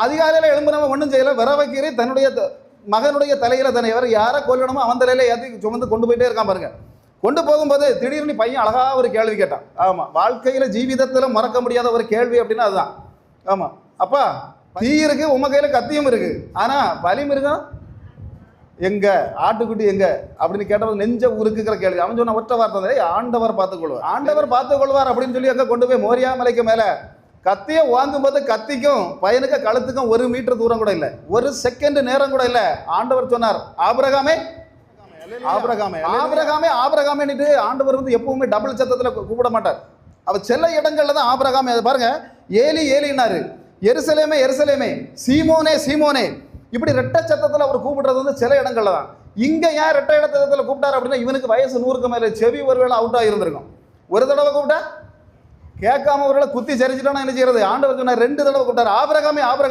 அதிகாலையில் எழும்புனவன் ஒன்றும் செய்யலை, விரவக்கீரை தன்னுடைய மகனுடைய தலையில் தன்னை யாரை கொல்லணுமோ அவன் தலையில ஏற்றி சுமந்து கொண்டு போயிட்டே இருக்கான் பாருங்க. கொண்டு போகும்போது திடீர்னு பையன் அழகா ஒரு கேள்வி கேட்டான். ஆமாம், வாழ்க்கையில் ஜீவிதத்தில் மறக்க முடியாத ஒரு கேள்வி அப்படின்னா அதுதான். ஆமாம், அப்பா தீ இருக்கு, உம கையில் கத்தியும் இருக்கு, ஆனால் பலி மிருகம் எங்க, ஆட்டுக்குட்டி எங்க அப்படின்னு கேட்டவங்க நெஞ்ச உருக்குங்கிற கேள்வி. அவன் சொன்ன ஒற்ற வார்த்தை, ஆண்டவர் பார்த்துக்கொள்வார், ஆண்டவர் பார்த்துக்கொள்வார் அப்படின்னு சொல்லி அங்கே கொண்டு போய் மோரியா மலைக்கு மேலே கத்தியை வாங்கும்போது கத்திக்கும் பையனுக்கு கழுத்துக்கும் 1 மீட்டர் தூரம் கூட இல்லை, 1 செகண்ட் நேரம் கூட இல்லை. ஆண்டவர் சொன்னார், ஆபிரகாமே ஆபிரகாமே ஆபிரகாமே ஆபிரகாமேன்னுட்டு ஆண்டவர் எப்பவுமே டபுள் சத்தத்தில் கூப்பிட மாட்டார். அவர் சில இடங்கள்ல தான் ஆபிரகாமே. அதை பாருங்க, ஏலி ஏலினாரு, எருசலேமே எருசலேமே, சீமோனே சீமோனே, இப்படி ரெட்டை சத்தத்தில் அவர் கூப்பிடுறது சில இடங்கள்ல தான். இங்க ஏன் ரெட்டை இடத்துல கூப்பிட்டாரு அப்படின்னா, இவனுக்கு வயசு 100க்கு மேல, செவி ஒருவேளை அவுட் ஆகியிருந்திருக்கும். ஒரு தடவை கூப்பிட்டா கேட்காம ஒருவேளை குத்தி சரிச்சுட்டானா என்ன செய்யறது? ஆண்டவர் சொன்னார் 2 தடவை கூப்பிட்டாரு, ஆபிரகாமே ஆபிரகாம்.